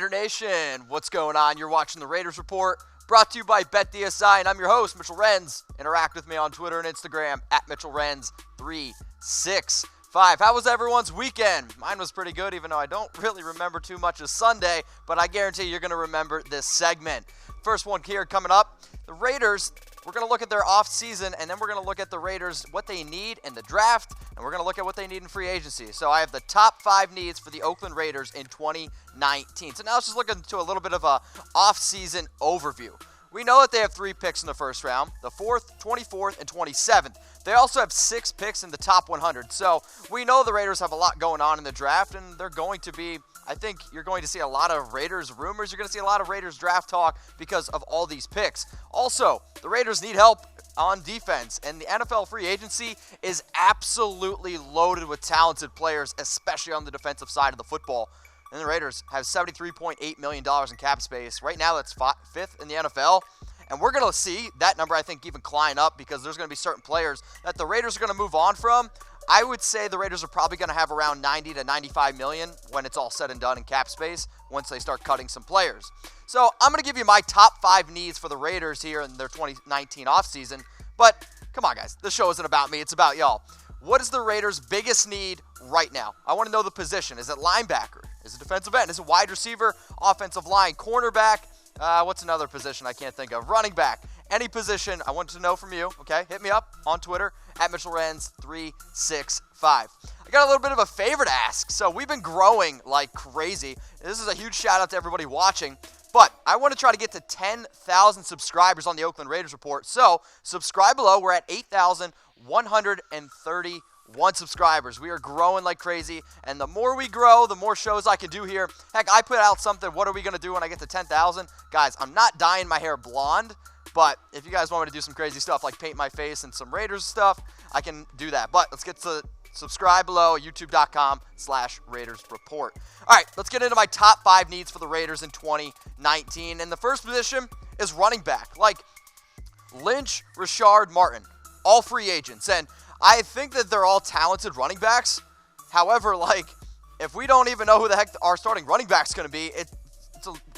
Raider Nation, what's going on? You're watching the Raiders Report, brought to you by BetDSI, and I'm your host, Mitchell Renz. Interact with me on Twitter and Instagram, at MitchellRenz365. How was everyone's weekend? Mine was pretty good, even though I don't really remember too much of Sunday, but I guarantee you're going to remember this segment. First one here coming up, the Raiders. We're going to look at their offseason, and then we're going to look at the Raiders, what they need in the draft, and we're going to look at what they need in free agency. So I have the top 5 needs for the Oakland Raiders in 2019. So now let's just look into a little bit of a offseason overview. We know that they have 3 picks in the first round, the 4th, 24th, and 27th. They also have 6 picks in the top 100. So we know the Raiders have a lot going on in the draft, and they're going to be, I think you're going to see a lot of Raiders rumors. You're going to see a lot of Raiders draft talk because of all these picks. Also, the Raiders need help on defense, and the NFL free agency is absolutely loaded with talented players, especially on the defensive side of the football. And the Raiders have $73.8 million in cap space. Right now, that's 5th in the NFL. And we're going to see that number, I think, even climb up because there's going to be certain players that the Raiders are going to move on from. I would say the Raiders are probably going to have around 90 to 95 million when it's all said and done in cap space once they start cutting some players. So I'm going to give you my top 5 needs for the Raiders here in their 2019 offseason. But come on, guys. This show isn't about me. It's about y'all. What is the Raiders' biggest need right now? I want to know the position. Is it linebacker? Is it defensive end? Is it wide receiver? Offensive line? Cornerback? What's another position I can't think of? Running back. Any position, I want to know from you, okay? Hit me up on Twitter, at MitchellRenz365. I got a little bit of a favor to ask. So we've been growing like crazy. This is a huge shout out to everybody watching. But I want to try to get to 10,000 subscribers on the Oakland Raiders Report. So subscribe below. We're at 8,131 subscribers. We are growing like crazy. And the more we grow, the more shows I can do here. Heck, I put out something. What are we going to do when I get to 10,000? Guys, I'm not dyeing my hair blonde. But if you guys want me to do some crazy stuff like paint my face and some Raiders stuff, I can do that. But let's get to subscribe below, youtube.com/Raiders Report. All right, let's get into my top 5 needs for the Raiders in 2019. And the first position is running back. Like Lynch, Richard, Martin, all free agents. And I think that they're all talented running backs. However, like, if we don't even know who the heck our starting running back's going to be, it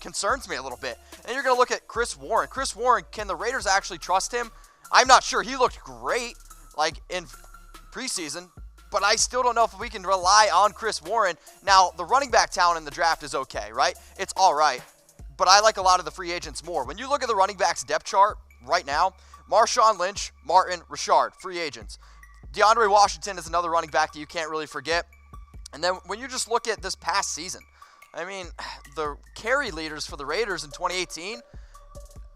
concerns me a little bit. And you're going to look at Chris Warren. Chris Warren, can the Raiders actually trust him? I'm not sure. He looked great, like, in preseason. But I still don't know if we can rely on Chris Warren. Now, the running back talent in the draft is okay, right? It's all right. But I like a lot of the free agents more. When you look at the running backs depth chart right now, Marshawn Lynch, Martin, Richard, free agents. DeAndre Washington is another running back that you can't really forget. And then when you just look at this past season, I mean, the carry leaders for the Raiders in 2018,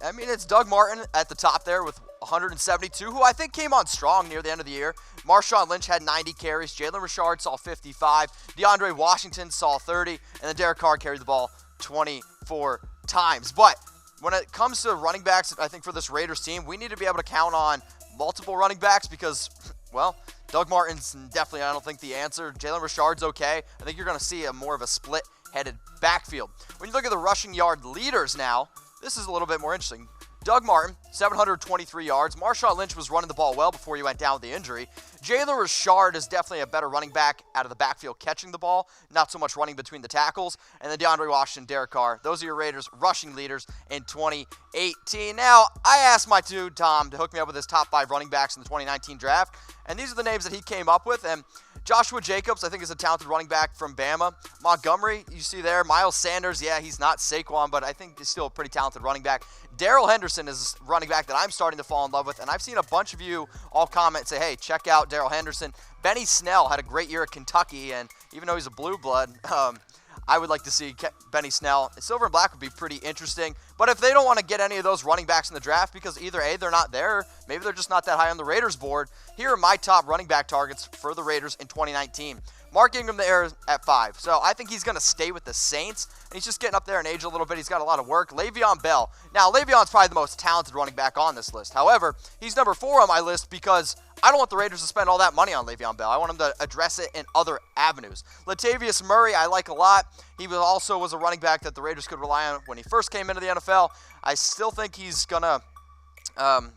I mean, it's Doug Martin at the top there with 172, who I think came on strong near the end of the year. Marshawn Lynch had 90 carries. Jalen Richard saw 55. DeAndre Washington saw 30. And then Derek Carr carried the ball 24 times. But when it comes to running backs, I think for this Raiders team, we need to be able to count on multiple running backs because, well, Doug Martin's definitely, I don't think, the answer. Jalen Richard's okay. I think you're going to see more of a split-headed backfield. When you look at the rushing yard leaders now, this is a little bit more interesting. Doug Martin, 723 yards. Marshawn Lynch was running the ball well before he went down with the injury. Jalen Richard is definitely a better running back out of the backfield catching the ball, not so much running between the tackles. And then DeAndre Washington, Derek Carr. Those are your Raiders rushing leaders in 2018. Now, I asked my dude, Tom, to hook me up with his top 5 running backs in the 2019 draft. And these are the names that he came up with. And Joshua Jacobs, I think, is a talented running back from Bama. Montgomery, you see there. Miles Sanders, yeah, he's not Saquon, but I think he's still a pretty talented running back. Darrell Henderson is a running back that I'm starting to fall in love with, and I've seen a bunch of you all comment and say, hey, check out Darrell Henderson. Benny Snell had a great year at Kentucky, and even though he's a blue blood, I would like to see Benny Snell. Silver and black would be pretty interesting. But if they don't want to get any of those running backs in the draft because either A, they're not there, maybe they're just not that high on the Raiders board, here are my top running back targets for the Raiders in 2019. Mark Ingram there at 5. So I think he's going to stay with the Saints. And he's just getting up there in age a little bit. He's got a lot of work. Le'Veon Bell. Now, Le'Veon's probably the most talented running back on this list. However, he's number 4 on my list because I don't want the Raiders to spend all that money on Le'Veon Bell. I want him to address it in other avenues. Latavius Murray, I like a lot. He also was a running back that the Raiders could rely on when he first came into the NFL. I still think he's going to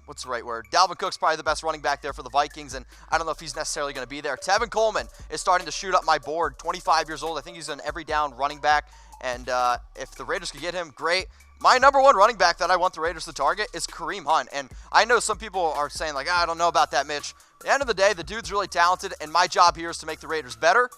what's the right word? Dalvin Cook's probably the best running back there for the Vikings, and I don't know if he's necessarily going to be there. Tevin Coleman is starting to shoot up my board, 25 years old. I think he's an every down running back, And if the Raiders could get him, great. My number one running back that I want the Raiders to target is KAREEM Hunt. And I know some people are saying, like, I don't know about that, Mitch. At the end of the day, the dude's really talented, and my job here is to make the Raiders better.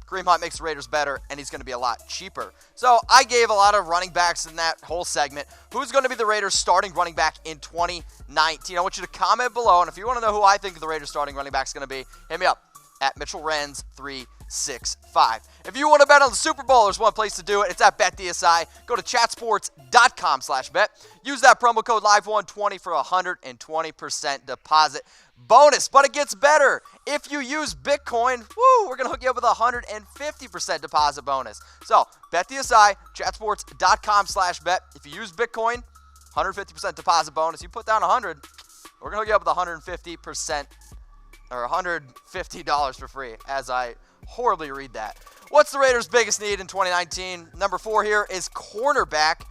KAREEM Hunt makes the Raiders better, and he's going to be a lot cheaper. So I gave a lot of running backs in that whole segment. Who's going to be the Raiders' starting running back in 2019? I want you to comment below, and if you want to know who I think the Raiders' starting running back is going to be, hit me up at Mitchell Renz 365. If you want to bet on the Super Bowl, there's one place to do it. It's at BetDSI. Go to chatsports.com/bet. Use that promo code LIVE120 for a 120% deposit bonus. But it gets better. If you use Bitcoin, we're going to hook you up with a 150% deposit bonus. So, BetDSI, chatsports.com/bet. If you use Bitcoin, 150% deposit bonus. You put down 100, we're going to hook you up with 150% or $150 for free, as I horribly read that. What's the Raiders' biggest need in 2019? Number 4 here is cornerback.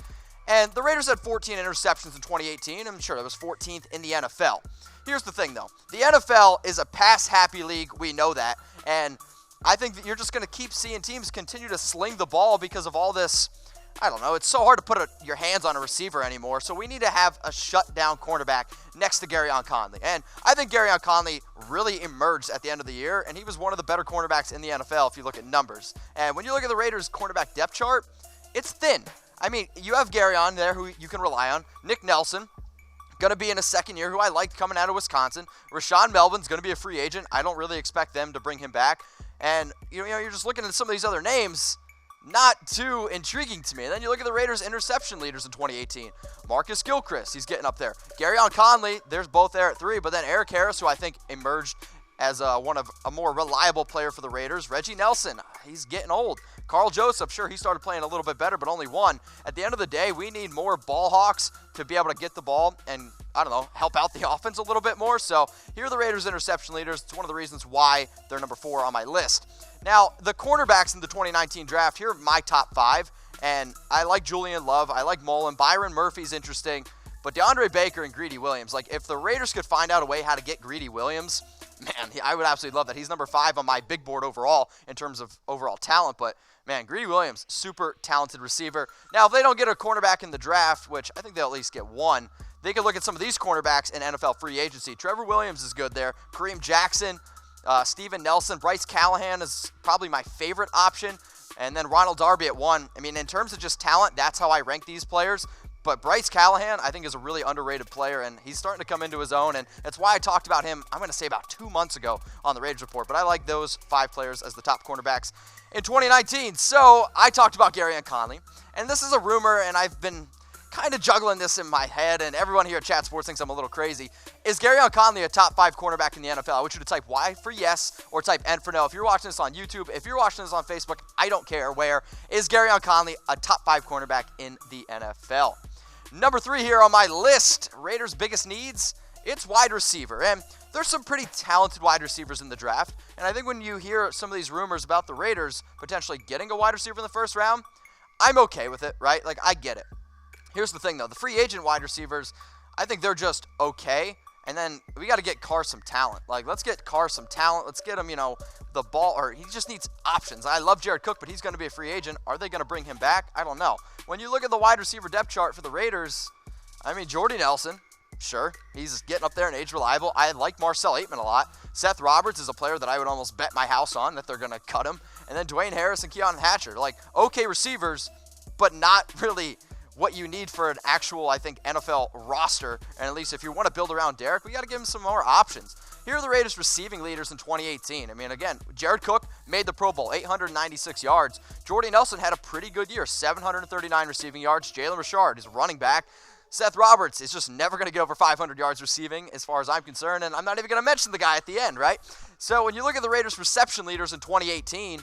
And the Raiders had 14 interceptions in 2018. I'm sure that was 14th in the NFL. Here's the thing, though. The NFL is a pass-happy league. We know that. And I think that you're just going to keep seeing teams continue to sling the ball because of all this. I don't know. It's so hard to put your hands on a receiver anymore. So we need to have a shutdown cornerback next to Gareon Conley. And I think Gareon Conley really emerged at the end of the year, and he was one of the better cornerbacks in the NFL if you look at numbers. And when you look at the Raiders' cornerback depth chart, it's thin. I mean, you have Gareon there who you can rely on. Nick Nelson, going to be in his second year, who I liked coming out of Wisconsin. Rashawn Melvin's going to be a free agent. I don't really expect them to bring him back. And, you know, you're just looking at some of these other names, not too intriguing to me. And then you look at the Raiders' interception leaders in 2018. Marcus Gilchrist, he's getting up there. Gareon Conley, there's both there at 3. But then Eric Harris, who I think emerged as one of a more reliable player for the Raiders. Reggie Nelson, he's getting old. Carl Joseph, sure, he started playing a little bit better, but only 1. At the end of the day, we need more ball hawks to be able to get the ball and, I don't know, help out the offense a little bit more. So here are the Raiders' interception leaders. It's one of the reasons why they're number 4 on my list. Now, the cornerbacks in the 2019 draft, here are my top 5. And I like Julian Love. I like Mullen. Byron Murphy's interesting. But DeAndre Baker and Greedy Williams, like if the Raiders could find out a way how to get Greedy Williams, man, I would absolutely love that. He's number 5 on my big board overall in terms of overall talent. But, man, Greedy Williams, super talented receiver. Now, if they don't get a cornerback in the draft, which I think they'll at least get 1, they could look at some of these cornerbacks in NFL free agency. Trevor Williams is good there. Kareem Jackson, Steven Nelson. Bryce Callahan is probably my favorite option. And then Ronald Darby at 1. I mean, in terms of just talent, that's how I rank these players. But Bryce Callahan, I think, is a really underrated player, and he's starting to come into his own, and that's why I talked about him, I'm going to say about 2 months ago on the Raiders Report. But I like those 5 players as the top cornerbacks in 2019. So I talked about Gareon Conley, and this is a rumor, and I've been kind of juggling this in my head, and everyone here at Chat Sports thinks I'm a little crazy. Is Gareon Conley a top 5 cornerback in the NFL? I want you to type Y for yes or type N for no. If you're watching this on YouTube, if you're watching this on Facebook, I don't care where. Is Gareon Conley a top 5 cornerback in the NFL? Number 3 here on my list, Raiders' biggest needs, it's wide receiver. And there's some pretty talented wide receivers in the draft. And I think when you hear some of these rumors about the Raiders potentially getting a wide receiver in the first round, I'm okay with it, right? Like, I get it. Here's the thing, though. The free agent wide receivers, I think they're just okay. And then we got to get Carr some talent. Like, let's get Carr some talent. Let's get him, you know, the ball. Or he just needs options. I love Jared Cook, but he's going to be a free agent. Are they going to bring him back? I don't know. When you look at the wide receiver depth chart for the Raiders, I mean, Jordy Nelson, sure. He's getting up there in age reliable. I like Marcel Aitman a lot. Seth Roberts is a player that I would almost bet my house on that they're going to cut him. And then Dwayne Harris and Keon Hatcher. Like, okay receivers, but not really what you need for an actual, I think, NFL roster. And at least if you want to build around Derek, we got to give him some more options. Here are the Raiders' receiving leaders in 2018. I mean, again, Jared Cook made the Pro Bowl, 896 yards. Jordy Nelson had a pretty good year, 739 receiving yards. Jalen Richard is running back. Seth Roberts is just never going to get over 500 yards receiving as far as I'm concerned, and I'm not even going to mention the guy at the end, right? So when you look at the Raiders' reception leaders in 2018,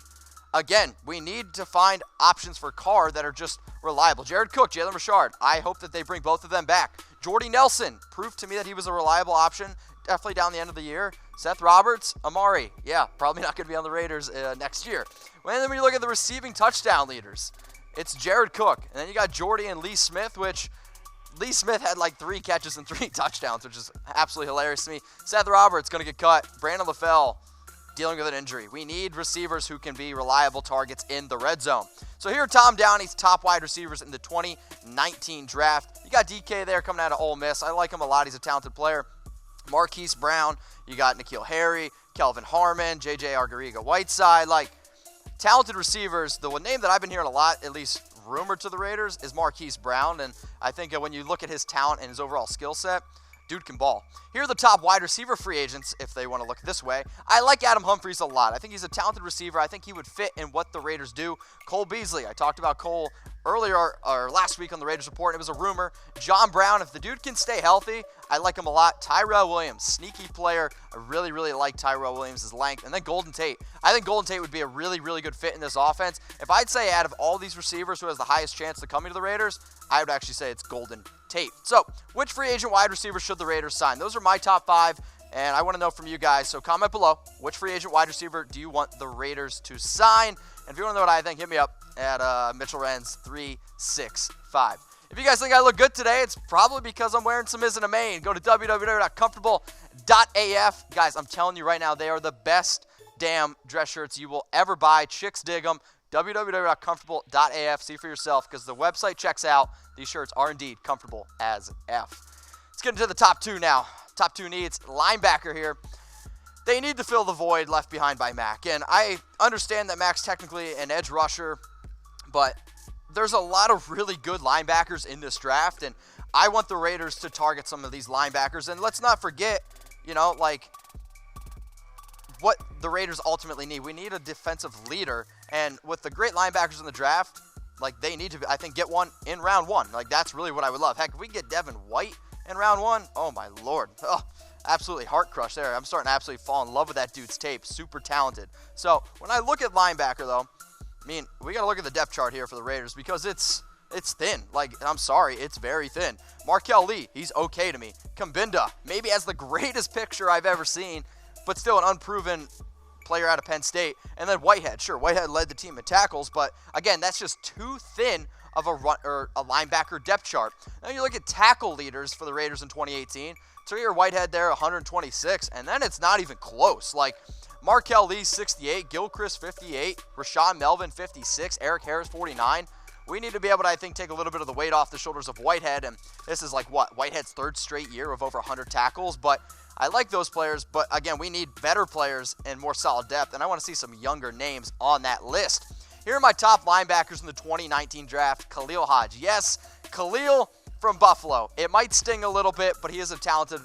again, we need to find options for Carr that are just reliable. Jared Cook, Jalen Richard, I hope that they bring both of them back. Jordy Nelson proved to me that he was a reliable option, definitely down the end of the year. Seth Roberts, Amari, yeah, probably not going to be on the Raiders next year. And then when you look at the receiving touchdown leaders, it's Jared Cook. And then you got Jordy and Lee Smith, which Lee Smith had like 3 catches and 3 touchdowns, which is absolutely hilarious to me. Seth Roberts going to get cut. Brandon LaFell, dealing with an injury. We need receivers who can be reliable targets in the red zone. So here are Tom Downey's top wide receivers in the 2019 draft. You got DK there coming out of Ole Miss. I like him a lot. He's a talented player. Marquise Brown. You got N'Keal Harry, Kelvin Harmon, J.J. Arcega-Whiteside. Like, talented receivers. The one name that I've been hearing a lot, at least rumored to the Raiders, is Marquise Brown. And I think when you look at his talent and his overall skill set, dude can ball. Here are the top wide receiver free agents, if they want to look this way. I like Adam Humphries a lot. I think he's a talented receiver. I think he would fit in what the Raiders do. Cole Beasley. I talked about Cole earlier or last week on the Raiders Report. It was a rumor. John Brown, if the dude can stay healthy, I like him a lot. Tyrell Williams, sneaky player. I really, really like Tyrell Williams' length. And then Golden Tate. I think Golden Tate would be a really, really good fit in this offense. If I'd say out of all these receivers who has the highest chance to coming to the Raiders, I would actually say it's Golden Tate. So, which free agent wide receiver should the Raiders sign? Those are my top 5, and I want to know from you guys. So comment below, which free agent wide receiver do you want the Raiders to sign? And if you want to know what I think, hit me up at Mitchell Renz 365. If you guys think I look good today, it's probably because I'm wearing some Mizzen+Main. Go to www.comfortable.af. Guys, I'm telling you right now, they are the best damn dress shirts you will ever buy. Chicks dig them. www.comfortable.af. See for yourself, because the website checks out. These shirts are indeed comfortable as F. Let's get into the top 2 now. Top 2 needs. Linebacker here. They need to fill the void left behind by Mac. And I understand that Mac's technically an edge rusher, but there's a lot of really good linebackers in this draft, and I want the Raiders to target some of these linebackers. And let's not forget, what the Raiders ultimately need. We need a defensive leader, and with the great linebackers in the draft, they need to, I think, get one in round 1. That's really what I would love. Heck, if we get Devin White in round 1, oh my Lord. Oh, absolutely heart crush there. I'm starting to absolutely fall in love with that dude's tape. Super talented. So, when I look at linebacker, though, we got to look at the depth chart here for the Raiders, because it's thin. I'm sorry, it's very thin. Markel Lee, he's okay to me. Kambinda, maybe has the greatest picture I've ever seen, but still an unproven player out of Penn State. And then Whitehead. Sure, Whitehead led the team in tackles, but again, that's just too thin of a linebacker depth chart. Now you look at tackle leaders for the Raiders in 2018. Tahir Whitehead there, 126, and then it's not even close. Markel Lee, 68, Gilchrist, 58, Rashawn Melvin, 56, Eric Harris, 49. We need to be able to, I think, take a little bit of the weight off the shoulders of Whitehead, and this is Whitehead's 3rd straight year of over 100 tackles, but I like those players, but again, we need better players and more solid depth, and I want to see some younger names on that list. Here are my top linebackers in the 2019 draft. Khalil Hodge. Yes, Khalil from Buffalo. It might sting a little bit, but he is a talented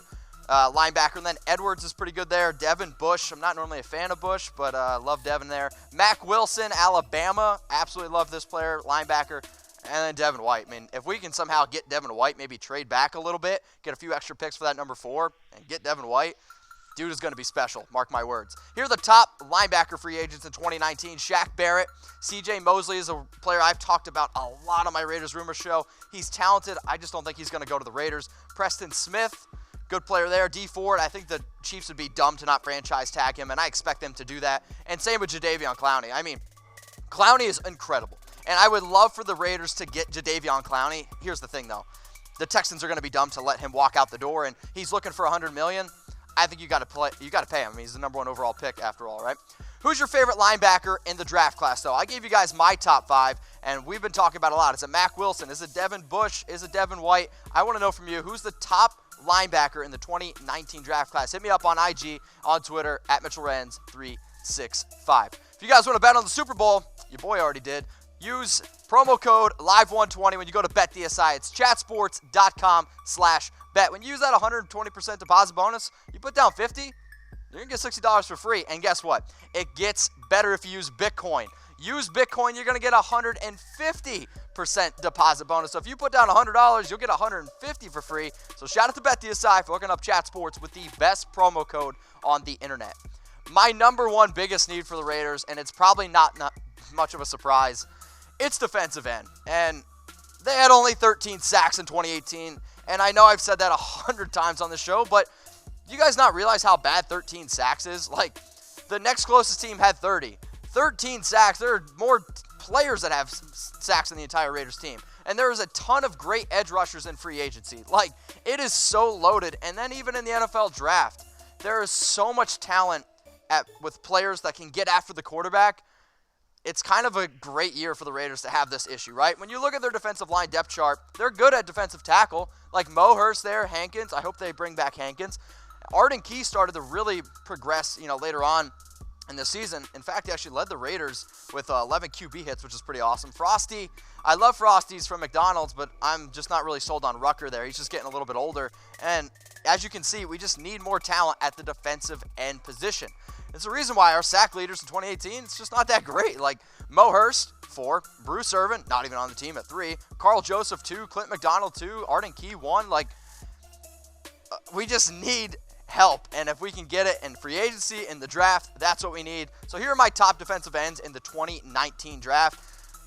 linebacker. And then Edwards is pretty good there. Devin Bush. I'm not normally a fan of Bush, but love Devin there. Mac Wilson, Alabama. Absolutely love this player, linebacker. And then Devin White. If we can somehow get Devin White, maybe trade back a little bit, get a few extra picks for that number 4, and get Devin White, dude is going to be special. Mark my words. Here are the top linebacker free agents in 2019. Shaq Barrett. C.J. Mosley is a player I've talked about a lot on my Raiders Rumor Show. He's talented. I just don't think he's going to go to the Raiders. Preston Smith. Good player there. D Ford, I think the Chiefs would be dumb to not franchise tag him, and I expect them to do that. And same with Jadeveon Clowney. Clowney is incredible. And I would love for the Raiders to get Jadeveon Clowney. Here's the thing, though. The Texans are going to be dumb to let him walk out the door, and he's looking for $100 million. I think you got to pay him. He's the number 1 overall pick after all, right? Who's your favorite linebacker in the draft class, though? I gave you guys my top 5, and we've been talking about a lot. Is it Mac Wilson? Is it Devin Bush? Is it Devin White? I want to know from you, who's the top linebacker in the 2019 draft class? Hit me up on IG, on Twitter, at Mitchell Renz 365. If you guys want to bet on the Super Bowl, your boy already did. Use promo code LIVE120 when you go to BetDSI. It's chatsports.com/bet. When you use that 120% deposit bonus, you put down $50, you're going to get $60 for free. And guess what? It gets better if you use Bitcoin. Use Bitcoin, you're going to get 150% deposit bonus. So if you put down $100, you'll get $150 for free. So shout out to BetDSI for hooking up Chat Sports with the best promo code on the internet. My number 1 biggest need for the Raiders, and it's probably not much of a surprise, it's defensive end. And they had only 13 sacks in 2018. And I know I've said that 100 times on the show, but you guys not realize how bad 13 sacks is? The next closest team had 30. 13 sacks. There are more players that have sacks in the entire Raiders team. And there is a ton of great edge rushers in free agency. It is so loaded. And then even in the NFL draft, there is so much talent with players that can get after the quarterback, it's kind of a great year for the Raiders to have this issue, right? When you look at their defensive line depth chart, they're good at defensive tackle. Like Mo Hurst there, Hankins. I hope they bring back Hankins. Arden Key started to really progress, later on in the season. In fact, he actually led the Raiders with 11 QB hits, which is pretty awesome. Frosty, I love Frosties from McDonald's, but I'm just not really sold on Rucker there. He's just getting a little bit older. And as you can see, we just need more talent at the defensive end position. It's the reason why our sack leaders in 2018, it's just not that great. Like Mo Hurst, 4. Bruce Irvin, not even on the team at 3. Carl Joseph, 2. Clint McDonald, 2. Arden Key, 1. Like, we just need help. And if we can get it in free agency, in the draft, that's what we need. So here are my top defensive ends in the 2019 draft.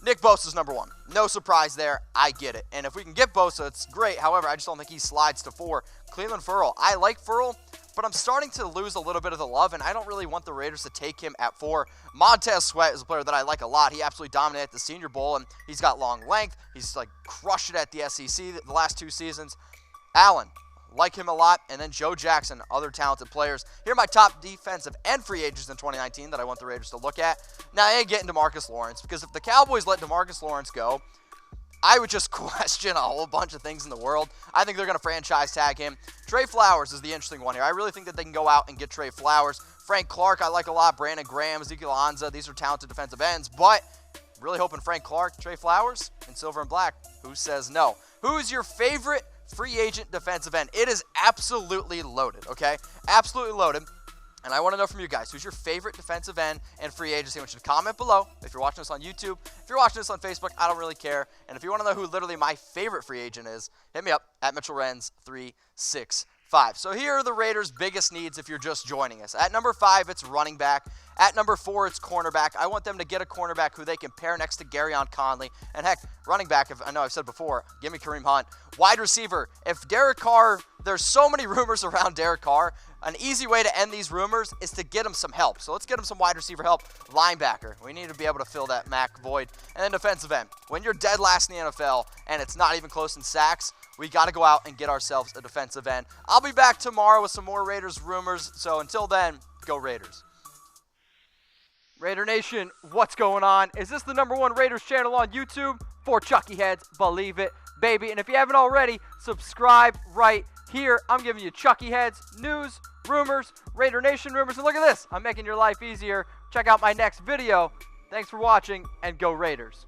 Nick Bosa's number 1. No surprise there. I get it. And if we can get Bosa, it's great. However, I just don't think he slides to 4. Cleveland Ferrell. I like Ferrell, but I'm starting to lose a little bit of the love, and I don't really want the Raiders to take him at 4. Montez Sweat is a player that I like a lot. He absolutely dominated at the Senior Bowl, and he's got long length. He's crushed it at the SEC the last 2 seasons. Allen, like him a lot. And then Joe Jackson, other talented players. Here are my top defensive and free agents in 2019 that I want the Raiders to look at. Now, I ain't getting DeMarcus Lawrence, because if the Cowboys let DeMarcus Lawrence go, I would just question a whole bunch of things in the world. I think they're going to franchise tag him. Trey Flowers is the interesting one here. I really think that they can go out and get Trey Flowers. Frank Clark, I like a lot. Brandon Graham, Ezekiel Anza, these are talented defensive ends. But really hoping Frank Clark, Trey Flowers, and silver and black. Who says no? Who's your favorite free agent defensive end? It is absolutely loaded, okay? Absolutely loaded. And I want to know from you guys, who's your favorite defensive end and free agency? I want you to comment below. If you're watching this on YouTube, if you're watching this on Facebook, I don't really care. And if you want to know who literally my favorite free agent is, hit me up at Mitchell Renz 365. So here are the Raiders' biggest needs if you're just joining us. At number 5, it's running back. At number 4, it's cornerback. I want them to get a cornerback who they can pair next to Garyon Conley. And heck, running back, I know I've said before, give me Kareem Hunt. Wide receiver, if Derek Carr, there's so many rumors around Derek Carr, an easy way to end these rumors is to get him some help. So let's get him some wide receiver help. Linebacker, we need to be able to fill that Mac void. And then defensive end, when you're dead last in the NFL and it's not even close in sacks, we got to go out and get ourselves a defensive end. I'll be back tomorrow with some more Raiders rumors. So until then, go Raiders. Raider Nation, what's going on? Is this the #1 Raiders channel on YouTube? For Chucky Heads, believe it, baby. And if you haven't already, subscribe right here. I'm giving you Chucky Heads, news, rumors, Raider Nation rumors. And look at this, I'm making your life easier. Check out my next video. Thanks for watching, and go Raiders.